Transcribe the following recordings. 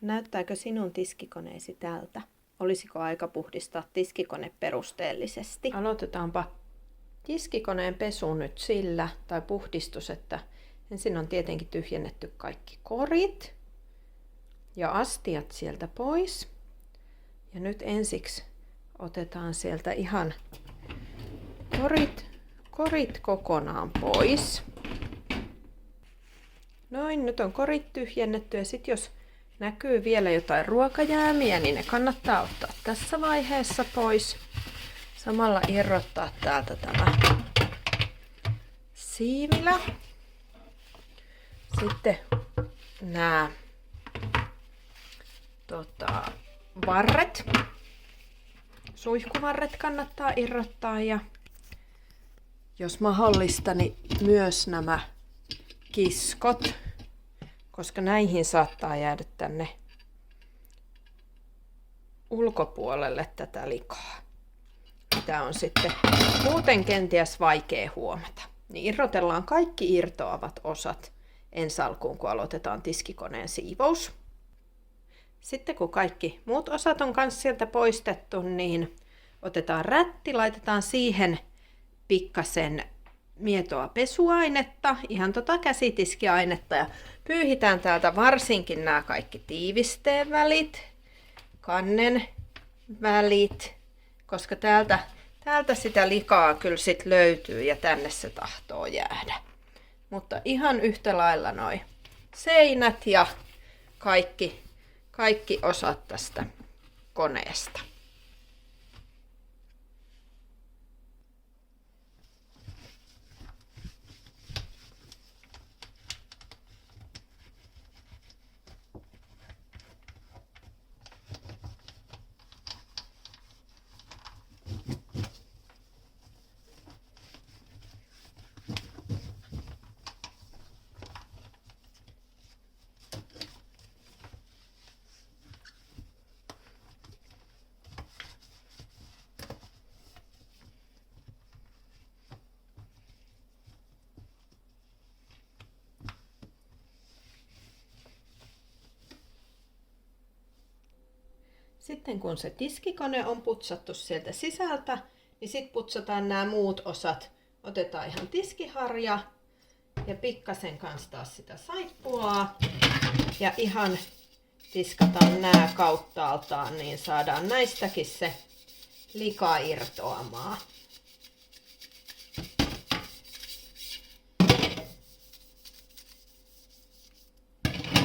Näyttääkö sinun tiskikoneesi tältä? Olisiko aika puhdistaa tiskikone perusteellisesti? Aloitetaanpa tiskikoneen pesu nyt sillä, tai puhdistus, että ensin on tietenkin tyhjennetty kaikki korit ja astiat sieltä pois. Ja nyt ensiksi otetaan sieltä ihan korit kokonaan pois. Noin, nyt on korit tyhjennetty ja sitten jos näkyy vielä jotain ruokajäämiä, niin ne kannattaa ottaa tässä vaiheessa pois. Samalla irrottaa täältä tämä siivilä. Sitten nämä varret, suihkuvarret kannattaa irrottaa ja jos mahdollista, niin myös nämä kiskot, koska näihin saattaa jäädä tänne ulkopuolelle tätä likaa, mitä on sitten muuten kenties vaikea huomata. Niin irrotellaan kaikki irtoavat osat ensi alkuun, kun aloitetaan tiskikoneen siivous. Sitten kun kaikki muut osat on kanssa sieltä poistettu, niin otetaan rätti, laitetaan siihen pikkasen mietoa pesuainetta, ihan käsitiskiainetta ja pyyhitään täältä varsinkin nämä kaikki tiivisteen välit, kannen välit, koska täältä sitä likaa kyllä sit löytyy ja tänne se tahtoo jäädä. Mutta ihan yhtä lailla noi seinät ja kaikki osat tästä koneesta. Sitten kun se tiskikone on putsattu sieltä sisältä, niin sitten putsataan nämä muut osat. Otetaan ihan tiskiharja ja pikkasen kanssa taas sitä saippuaa. Ja ihan tiskataan nämä kauttaaltaan, niin saadaan näistäkin se lika irtoamaan.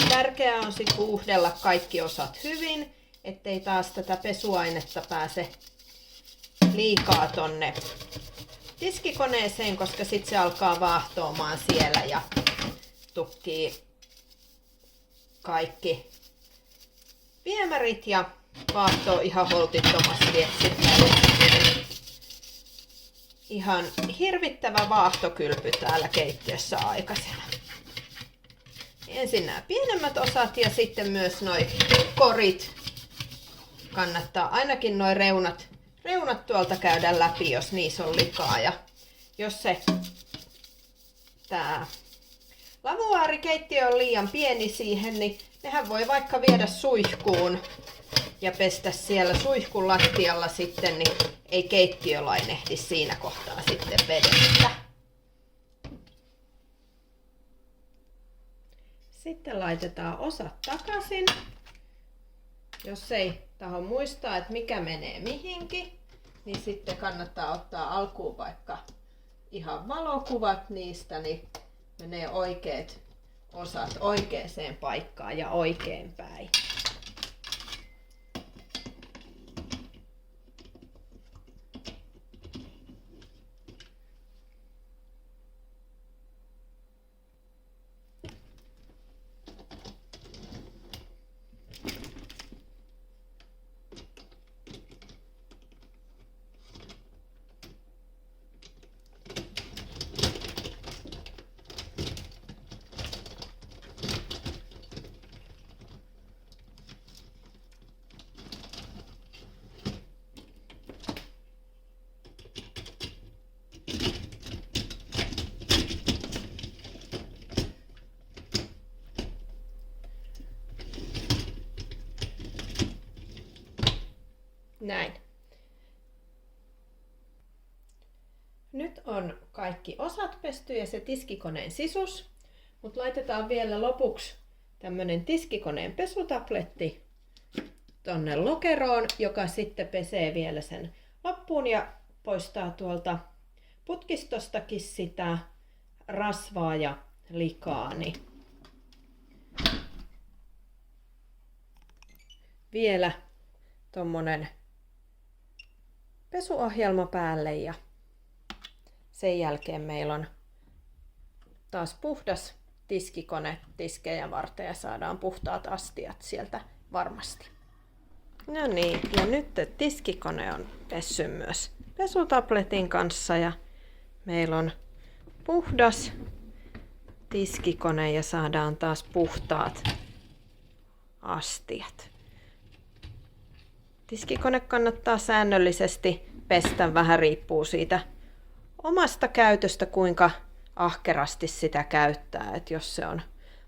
Tärkeää on sitten puhdella kaikki osat hyvin, ettei taas tätä pesuainetta pääse liikaa tonne tiskikoneeseen, koska sitten se alkaa vaahtoamaan siellä ja tukkii kaikki viemärit ja vaahtoo ihan holtittomasti. Ihan hirvittävä vaahtokylpy täällä keittiössä aikaisena. Ensin nämä pienemmät osat ja sitten myös noi korit. Kannattaa ainakin noi reunat tuolta käydä läpi, jos niissä on likaa. Ja jos se tää lavuaarikeittiö on liian pieni siihen, niin nehän voi vaikka viedä suihkuun ja pestä siellä suihkun lattialla sitten, niin ei keittiö lainehdi siinä kohtaa sitten vedestä. Sitten laitetaan osat takaisin. Jos ei taho muistaa, että mikä menee mihinkin, niin sitten kannattaa ottaa alkuun vaikka ihan valokuvat niistä, niin menee oikeat osat oikeaan paikkaan ja oikein päin. Näin. Nyt on kaikki osat pesty ja se tiskikoneen sisus, mutta laitetaan vielä lopuksi tämmönen tiskikoneen pesutabletti tonne lokeroon, joka sitten pesee vielä sen loppuun ja poistaa tuolta putkistostakin sitä rasvaa ja likaa. Niin vielä tommonen pesuohjelma päälle ja sen jälkeen meillä on taas puhdas tiskikone tiskejä varten ja saadaan puhtaat astiat sieltä varmasti. No niin, ja nyt tiskikone on pessy myös pesutabletin kanssa ja meillä on puhdas tiskikone ja saadaan taas puhtaat astiat. Tiskikone kannattaa säännöllisesti pestä, vähän riippuu siitä omasta käytöstä, kuinka ahkerasti sitä käyttää. Et jos se on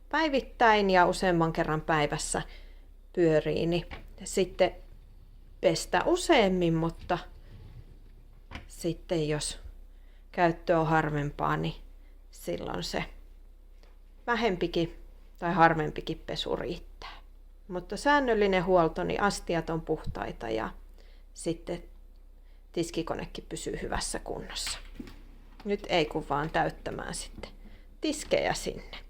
päivittäin ja useamman kerran päivässä pyörii, niin sitten pestä useammin, mutta sitten jos käyttö on harvempaa, niin silloin se vähempikin tai harvempikin pesu riittää. Mutta säännöllinen huolto, niin astiat on puhtaita ja sitten tiskikonekin pysyy hyvässä kunnossa. Nyt ei kun vaan täyttämään sitten tiskejä sinne.